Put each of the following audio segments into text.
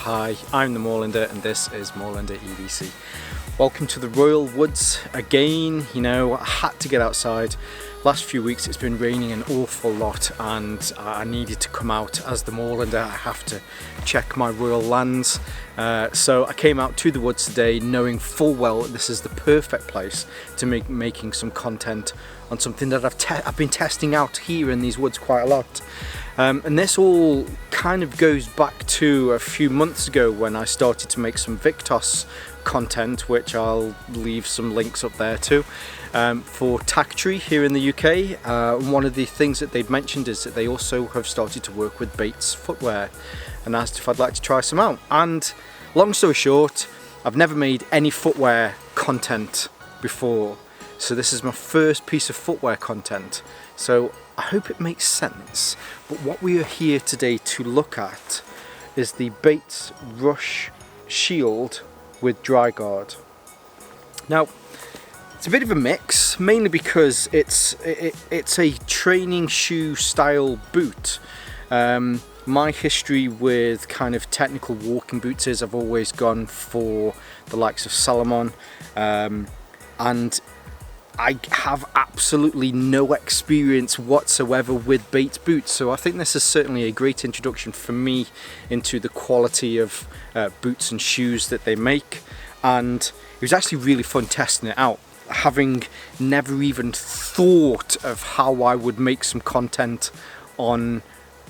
Hi, I'm the Moorlander and this is Moorlander EDC. Welcome to the Royal Woods again. You know, I had to get outside. Last few weeks it's been raining an awful lot and I needed to come out. As the Moorlander, I have to check my royal lands. So I came out to the woods today knowing full well this is the perfect place to making some content on something that I've been testing out here in these woods quite a lot. And this all kind of goes back to a few months ago when I started to make some Victos content, which I'll leave some links up there too, for TacTree here in the UK. One of the things that they'd mentioned is that they also have started to work with Bates Footwear and asked if I'd like to try some out. And long story short, I've never made any footwear content before, so this is my first piece of footwear content. So I hope it makes sense, but what we are here today to look at is the Bates Rush Shield with DryGuard. Now, it's a bit of a mix, mainly because it's a training shoe style boot. My history with kind of technical walking boots is I've always gone for the likes of Salomon, and I have absolutely no experience whatsoever with Bates boots, so I think this is certainly a great introduction for me into the quality of boots and shoes that they make. And it was actually really fun testing it out, having never even thought of how I would make some content on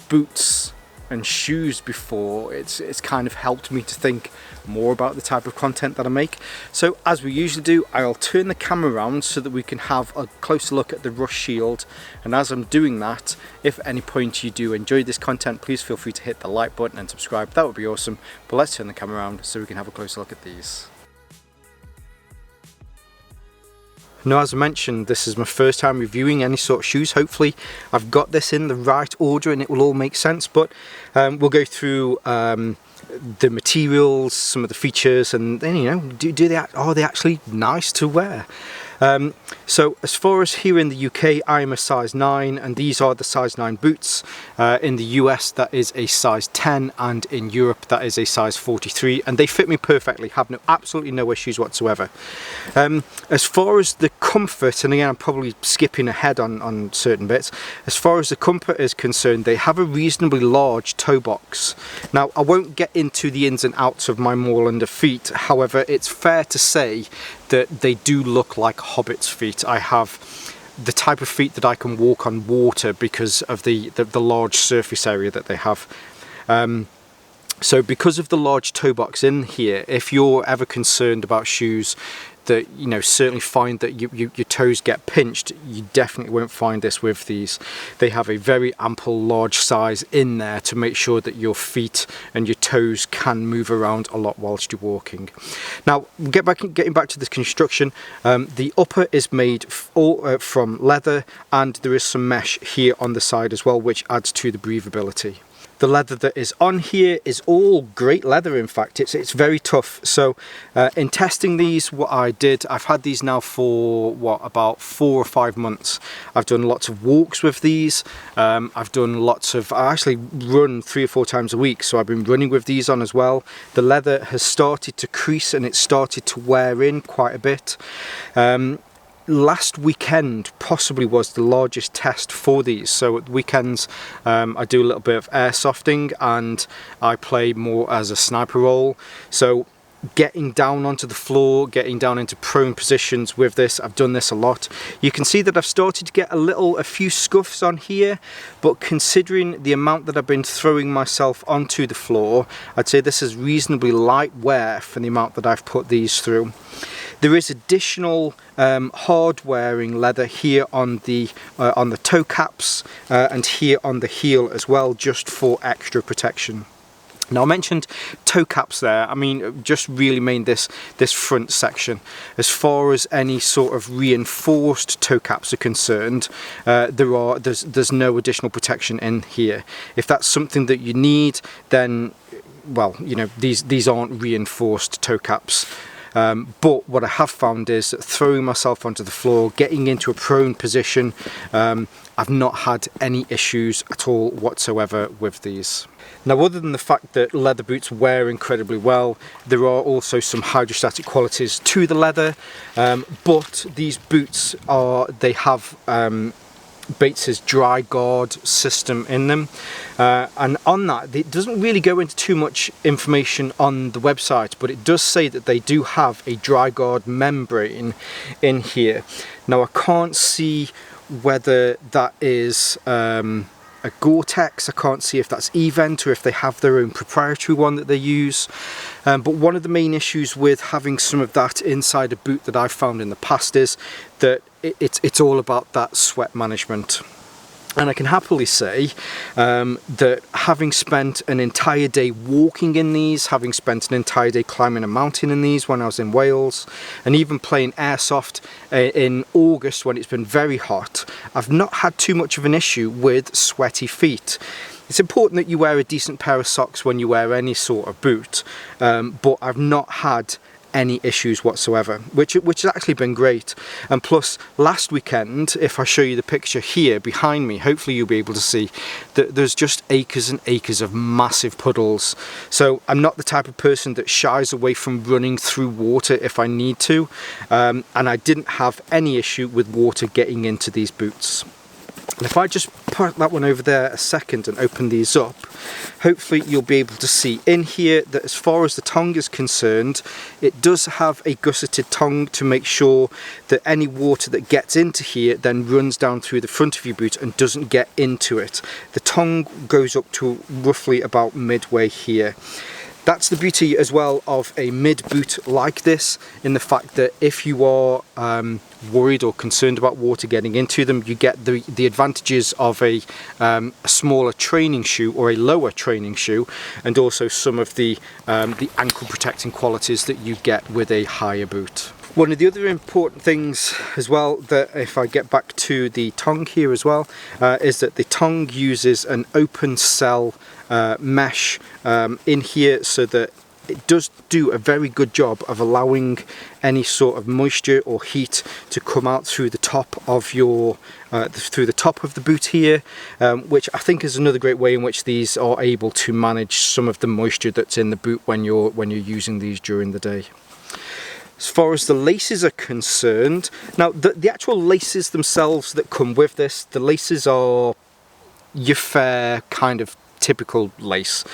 boots and shoes before. It's kind of helped me to think more about the type of content that I make. So as we usually do, I'll turn the camera around so that we can have a closer look at the Rush Shield. And as I'm doing that, if at any point you do enjoy this content, please feel free to hit the like button and subscribe. That would be awesome. But let's turn the camera around so we can have a closer look at these. Now, as I mentioned, this is my first time reviewing any sort of shoes. Hopefully I've got this in the right order and it will all make sense, but we'll go through the materials, some of the features, and then, you know, are they actually nice to wear? So as far as here in the UK, I am a size 9 and these are the size 9 boots. In the US that is a size 10 and in Europe that is a size 43, and they fit me perfectly, have absolutely no issues whatsoever. As far as the comfort, and again I'm probably skipping ahead on certain bits, as far as the comfort is concerned, they have a reasonably large toe box. Now I won't get into the ins and outs of my Moorlander feet, however it's fair to say that they do look like hobbit's feet. I have the type of feet that I can walk on water because of the large surface area that they have. So because of the large toe box in here, if you're ever concerned about shoes that, you know, certainly find that your toes get pinched, you definitely won't find this with these. They have a very ample large size in there to make sure that your feet and your toes can move around a lot whilst you're walking. Now, getting back to the construction, the upper is made from leather, and there is some mesh here on the side as well, which adds to the breathability. The leather that is on here is all great leather. In fact, it's very tough. So in testing these, what I did, I've had these now for about 4 or 5 months. I've done lots of walks with these. I've done lots of, I actually run 3 or 4 times a week, so I've been running with these on as well. The leather has started to crease and it's started to wear in quite a bit. Last weekend possibly was the largest test for these. So at weekends I do a little bit of airsofting and I play more as a sniper role. So getting down onto the floor, getting down into prone positions with this, I've done this a lot. You can see that I've started to get a few scuffs on here, but considering the amount that I've been throwing myself onto the floor, I'd say this is reasonably light wear for the amount that I've put these through. There is additional hard wearing leather here on the toe caps and here on the heel as well, just for extra protection. Now I mentioned toe caps there. I mean, just really mean this front section. As far as any sort of reinforced toe caps are concerned, there's no additional protection in here. If that's something that you need, then, well, you know, these aren't reinforced toe caps. But what I have found is that throwing myself onto the floor, getting into a prone position, I've not had any issues at all whatsoever with these. Now, other than the fact that leather boots wear incredibly well, there are also some hydrostatic qualities to the leather, but these boots have Bates's DryGuard system in them, and on that it doesn't really go into too much information on the website, but it does say that they do have a DryGuard membrane in here. Now, I can't see whether that is a Gore-Tex. I can't see if that's Event or if they have their own proprietary one that they use, but one of the main issues with having some of that inside a boot that I've found in the past is that it's all about that sweat management. And I can happily say that having spent an entire day walking in these, having spent an entire day climbing a mountain in these when I was in Wales, and even playing airsoft in August when it's been very hot, I've not had too much of an issue with sweaty feet. It's important that you wear a decent pair of socks when you wear any sort of boot, but I've not had any issues whatsoever, which has actually been great. And plus, last weekend, if I show you the picture here behind me, hopefully you'll be able to see that there's just acres and acres of massive puddles. So I'm not the type of person that shies away from running through water if I need to, and I didn't have any issue with water getting into these boots. And if I just put that one over there a second and open these up, hopefully you'll be able to see in here that as far as the tongue is concerned, it does have a gusseted tongue to make sure that any water that gets into here then runs down through the front of your boot and doesn't get into it. The tongue goes up to roughly about midway here. That's the beauty as well of a mid boot like this, in the fact that if you are worried or concerned about water getting into them, you get the advantages of a smaller training shoe or a lower training shoe, and also some of the ankle protecting qualities that you get with a higher boot. One of the other important things as well, that if I get back to the tongue here as well, is that the tongue uses an open cell mesh in here, so that it does do a very good job of allowing any sort of moisture or heat to come out through the top of your the boot here, which I think is another great way in which these are able to manage some of the moisture that's in the boot when you're using these during the day. As far as the laces are concerned, now the actual laces themselves that come with this, the laces are your fair kind of typical lace.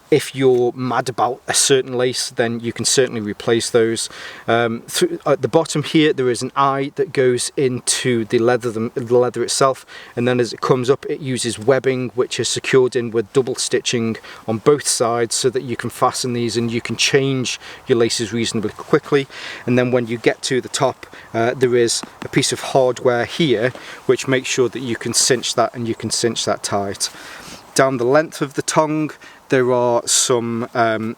If you're mad about a certain lace, then you can certainly replace those. At the bottom here there is an eye that goes into the leather itself, and then as it comes up it uses webbing which is secured in with double stitching on both sides, so that you can fasten these and you can change your laces reasonably quickly. And then when you get to the top, there is a piece of hardware here which makes sure that you can cinch that, and you can cinch that tight. Down the length of the tongue there are some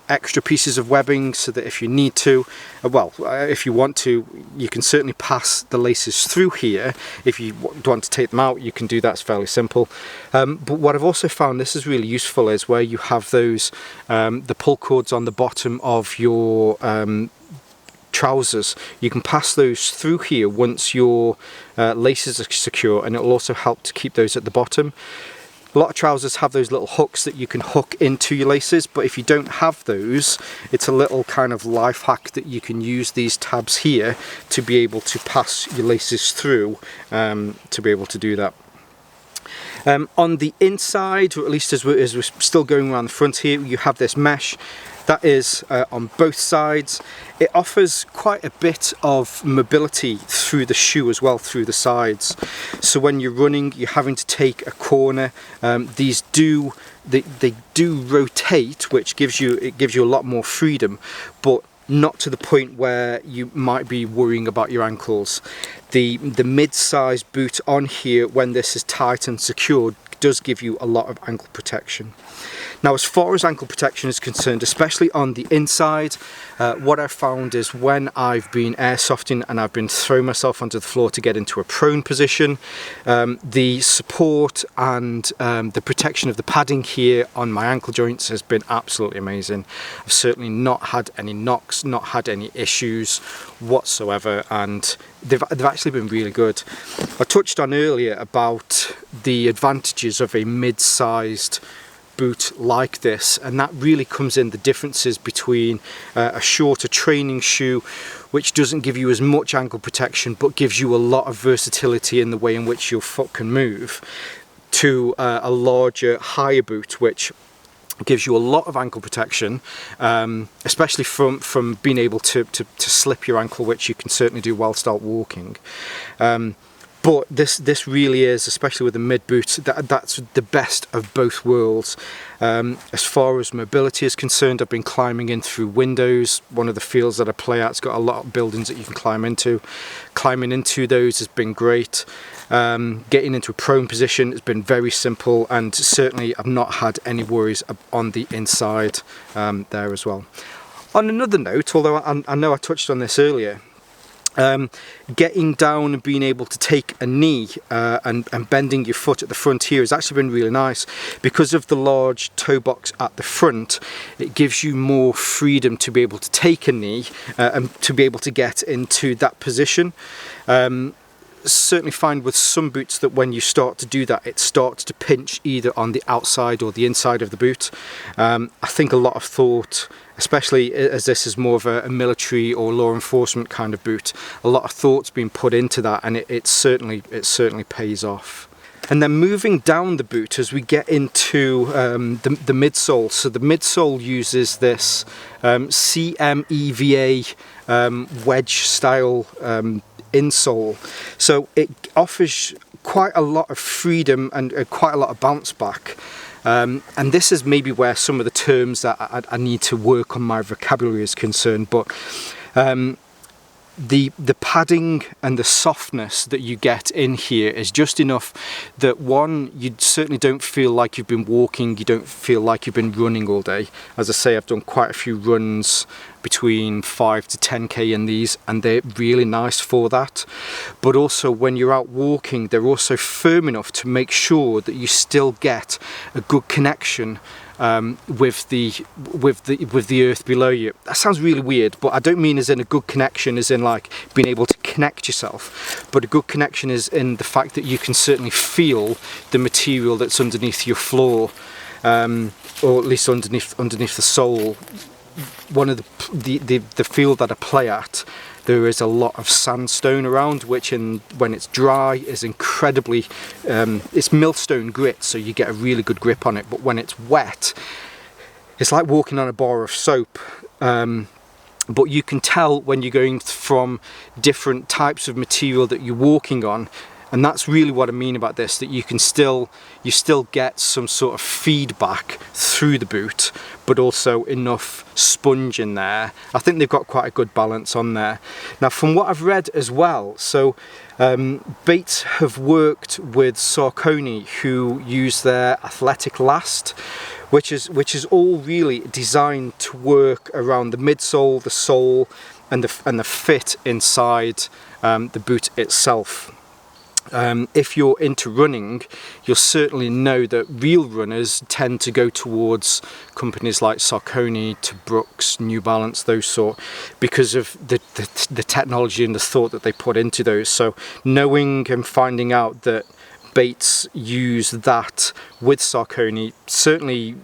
extra pieces of webbing, so that if you need to, if you want to, you can certainly pass the laces through here. If you want to take them out, you can do that. It's fairly simple. But what I've also found this is really useful is where you have those the pull cords on the bottom of your trousers. You can pass those through here once your laces are secure, and it will also help to keep those at the bottom. A lot of trousers have those little hooks that you can hook into your laces, but if you don't have those, it's a little kind of life hack that you can use these tabs here to be able to pass your laces through, to be able to do that. On the inside, or at least as we're still going around the front here, you have this mesh. That is on both sides. It offers quite a bit of mobility through the shoe as well, through the sides. So when you're running, you're having to take a corner. These do rotate, which gives you a lot more freedom, but not to the point where you might be worrying about your ankles. The mid-size boot on here, when this is tight and secured, does give you a lot of ankle protection. Now, as far as ankle protection is concerned, especially on the inside, what I've found is when I've been airsofting and I've been throwing myself onto the floor to get into a prone position, the support and the protection of the padding here on my ankle joints has been absolutely amazing. I've certainly not had any knocks, not had any issues whatsoever, and they've actually been really good. I touched on earlier about the advantages of a mid-sized boot like this, and that really comes in the differences between a shorter training shoe, which doesn't give you as much ankle protection but gives you a lot of versatility in the way in which your foot can move, to a larger, higher boot which gives you a lot of ankle protection, especially from being able to slip your ankle, which you can certainly do whilst out walking. But this really is, especially with the mid boot, that's the best of both worlds. As far as mobility is concerned, I've been climbing in through windows. One of the fields that I play at's got a lot of buildings that you can climb into. Climbing into those has been great. Getting into a prone position has been very simple, and certainly I've not had any worries on the inside there as well. On another note, although I know I touched on this earlier, getting down and being able to take a knee and bending your foot at the front here has actually been really nice. Because of the large toe box at the front, it gives you more freedom to be able to take a knee and to be able to get into that position. Certainly find with some boots that when you start to do that, it starts to pinch either on the outside or the inside of the boot. I think a lot of thought, especially as this is more of a military or law enforcement kind of boot, a lot of thought's been put into that, and it certainly pays off. And then moving down the boot as we get into the midsole. So the midsole uses this CMEVA wedge style insole, so it offers quite a lot of freedom and quite a lot of bounce back, and this is maybe where some of the terms that I need to work on my vocabulary is concerned, but the padding and the softness that you get in here is just enough that, one, you certainly don't feel like you've been walking, you don't feel like you've been running all day. As I say, I've done quite a few runs between 5 to 10k in these, and they're really nice for that. But also when you're out walking, they're also firm enough to make sure that you still get a good connection with the earth below you. That sounds really weird, but I don't mean as in a good connection as in like being able to connect yourself, but a good connection is in the fact that you can certainly feel the material that's underneath your floor, or at least underneath the sole. One of the field that I play at, there is a lot of sandstone around, which when it's dry is incredibly, it's millstone grit, so you get a really good grip on it, but when it's wet, it's like walking on a bar of soap. But you can tell when you're going from different types of material that you're walking on, and that's really what I mean about this, that you still get some sort of feedback through the boot, but also enough sponge in there. I think they've got quite a good balance on there. Now, from what I've read as well, so Bates have worked with Saucony, who use their Athletic Last, which is all really designed to work around the midsole, the sole, and the fit inside the boot itself. If you're into running, you'll certainly know that real runners tend to go towards companies like Saucony, to Brooks, New Balance, those sort, because of the technology and the thought that they put into those. So knowing and finding out that Bates use that with Saucony certainly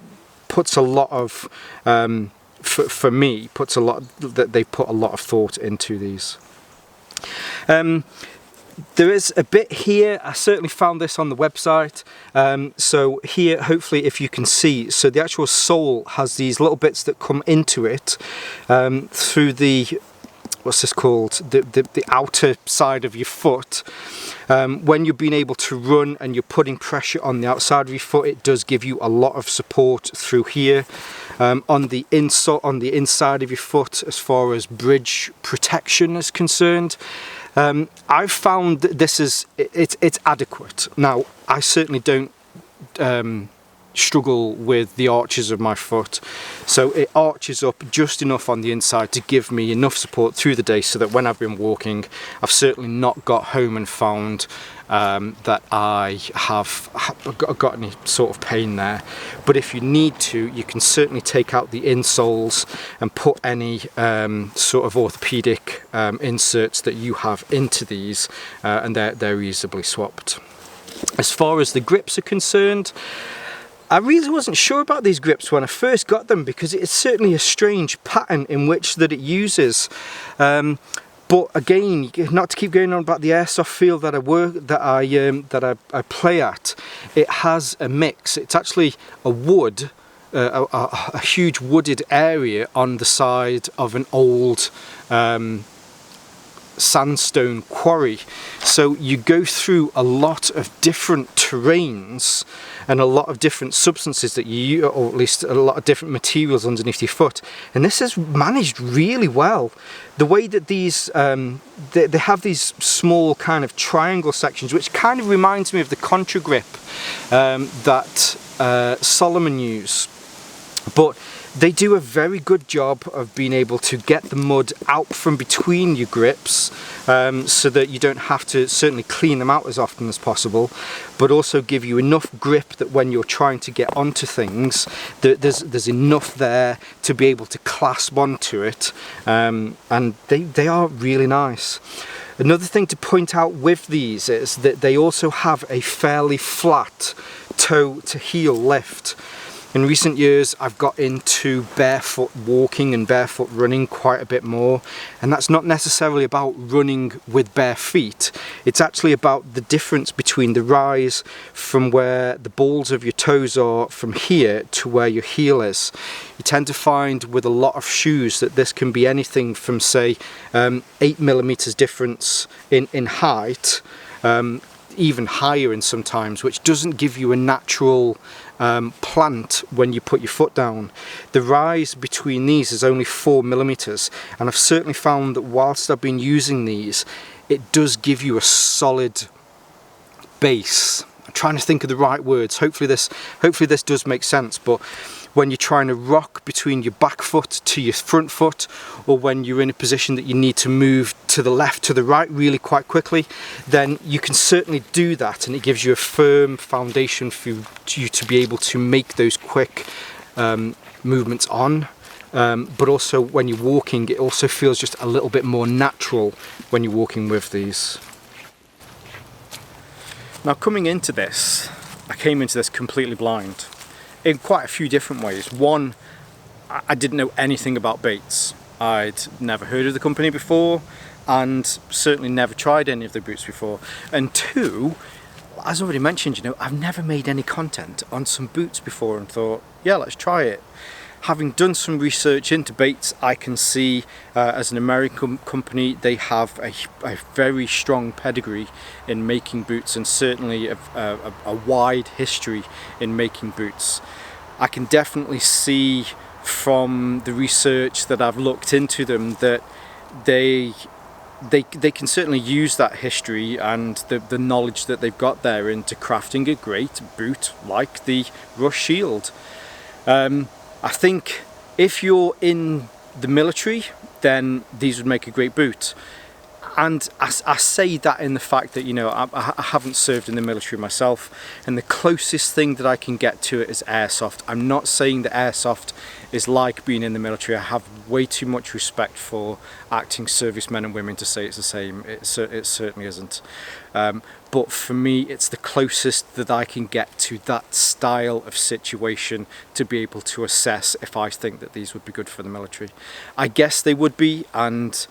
puts a lot of, for me, that they put a lot of thought into these. There is a bit here, I certainly found this on the website, so here hopefully if you can see, so the actual sole has these little bits that come into it through the, what's this called, the outer side of your foot. When you're being able to run and you're putting pressure on the outside of your foot, it does give you a lot of support through here. On the inside of your foot, as far as bridge protection is concerned, I've found that it's adequate. Now, I certainly don't struggle with the arches of my foot, so it arches up just enough on the inside to give me enough support through the day, so that when I've been walking, I've certainly not got home and found that I have got any sort of pain there. But if you need to, you can certainly take out the insoles and put any sort of orthopedic inserts that you have into these, and they're easily swapped. As far as the grips are concerned, I really wasn't sure about these grips when I first got them, because it's certainly a strange pattern in which that it uses. But again, not to keep going on about the airsoft field that I play at, it has a mix. It's actually a wood, a huge wooded area on the side of an old sandstone quarry. So you go through a lot of different terrains and a lot of different substances that you, or at least a lot of different materials underneath your foot, and this is managed really well. The way that these they have these small kind of triangle sections, which kind of reminds me of the contra grip that Solomon use, but they do a very good job of being able to get the mud out from between your grips, so that you don't have to certainly clean them out as often as possible, but also give you enough grip that when you're trying to get onto things, there's enough there to be able to clasp onto it, and they are really nice. Another thing to point out with these is that they also have a fairly flat toe to heel lift. In recent years, I've got into barefoot walking and barefoot running quite a bit more, and that's not necessarily about running with bare feet. It's actually about the difference between the rise from where the balls of your toes are from here to where your heel is. You tend to find with a lot of shoes that this can be anything from, say, 8mm difference in height, even higher in sometimes, which doesn't give you a natural plant when you put your foot down. The rise between these is only 4mm, and I've certainly found that whilst I've been using these, it does give you a solid base. I'm trying to think of the right words. Hopefully this does make sense, but when you're trying to rock between your back foot to your front foot, or when you're in a position that you need to move to the left, to the right really quite quickly, then you can certainly do that, and it gives you a firm foundation for you to be able to make those quick movements on. But also when you're walking, it also feels just a little bit more natural when you're walking with these. Now, coming into this, I came into this completely blind in quite a few different ways. One, I didn't know anything about Bates. I'd never heard of the company before, and certainly never tried any of the boots before. And two, as already mentioned, I've never made any content on some boots before and thought, yeah, let's try it. Having done some research into Bates, I can see as an American company, they have a very strong pedigree in making boots, and certainly a wide history in making boots. I can definitely see from the research that I've looked into them that they can certainly use that history and the knowledge that they've got there into crafting a great boot like the Rush Shield. I think if you're in the military, then these would make a great boot. And I say that in the fact that, I haven't served in the military myself, and the closest thing that I can get to it is airsoft. I'm not saying that airsoft is like being in the military. I have way too much respect for acting servicemen and women to say it's the same. It certainly isn't. But for me, it's the closest that I can get to that style of situation to be able to assess if I think that these would be good for the military. I guess they would be, and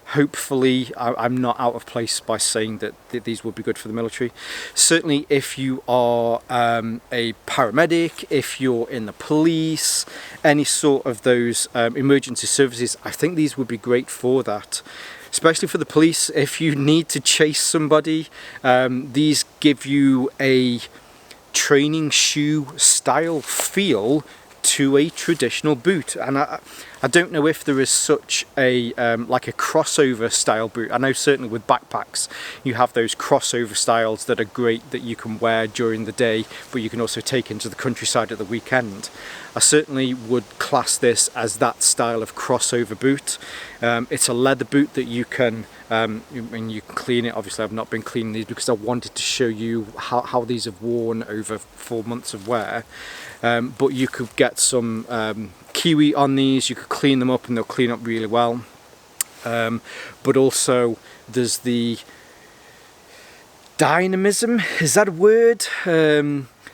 hopefully I'm not out of place by saying that these would be good for the military. Certainly if you are a paramedic, if you're in the police, any sort of those emergency services, I think these would be great for that. Especially for the police, if you need to chase somebody, these give you a training shoe style feel to a traditional boot. And I don't know if there is such a like a crossover style boot. I know certainly with backpacks you have those crossover styles that are great that you can wear during the day, but you can also take into the countryside at the weekend. I certainly would class this as that style of crossover boot. It's a leather boot that you can you can clean it. Obviously I've not been cleaning these because I wanted to show you how these have worn over 4 months of wear, but you could get some kiwi on these, you could clean them up and they'll clean up really well, but also there's the dynamism, is that a word?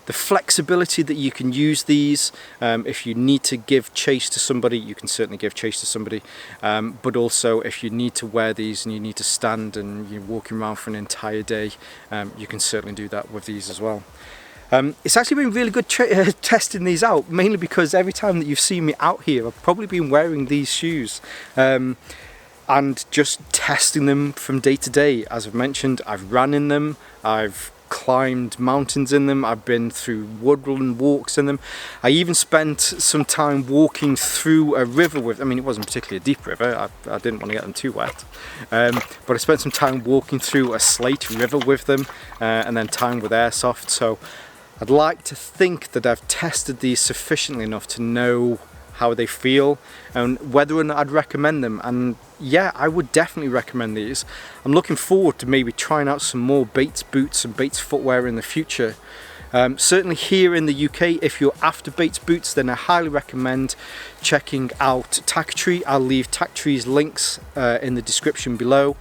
The flexibility that you can use these. If you need to give chase to somebody, you can certainly give chase to somebody, but also if you need to wear these and you need to stand and you're walking around for an entire day, you can certainly do that with these as well. It's actually been really good testing these out, mainly because every time that you've seen me out here I've probably been wearing these shoes and just testing them from day to day. As I've mentioned, I've ran in them, I've climbed mountains in them, I've been through woodland walks in them. I even spent some time walking through a river with, I mean it wasn't particularly a deep river, I didn't want to get them too wet, but I spent some time walking through a slate river with them, and then time with airsoft. So I'd like to think that I've tested these sufficiently enough to know how they feel and whether or not I'd recommend them. And yeah, I would definitely recommend these. I'm looking forward to maybe trying out some more Bates boots and Bates footwear in the future. Certainly here in the UK, if you're after Bates boots, then I highly recommend checking out TacTree. I'll leave TacTree's links in the description below.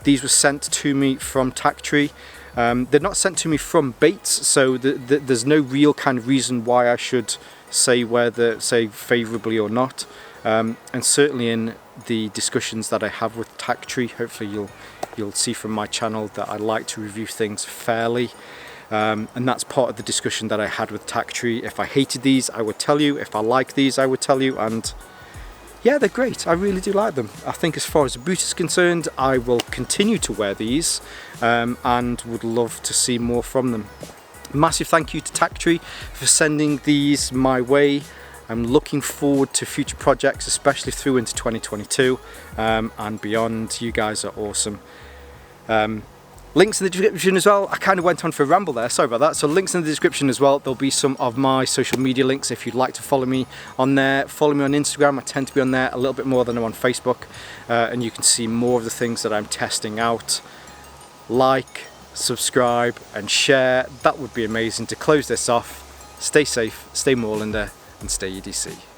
These were sent to me from TacTree. They're not sent to me from Bates, so there's no real kind of reason why I should say whether favourably or not. And certainly in the discussions that I have with TacTree, hopefully you'll see from my channel that I like to review things fairly. And that's part of the discussion that I had with TacTree. If I hated these, I would tell you. If I like these, I would tell you. And yeah, they're great. I really do like them. I think as far as the boot is concerned, I will continue to wear these and would love to see more from them. Massive thank you to TacTree for sending these my way. I'm looking forward to future projects, especially through into 2022 and beyond. You guys are awesome. Links in the description as well. I kind of went on for a ramble there, sorry about that. So links in the description as well. There'll be some of my social media links if you'd like to follow me on there. Follow me on Instagram. I tend to be on there a little bit more than I'm on Facebook, and you can see more of the things that I'm testing out. Like, subscribe and share. That would be amazing. To close this off, stay safe, stay Moorlander and stay EDC.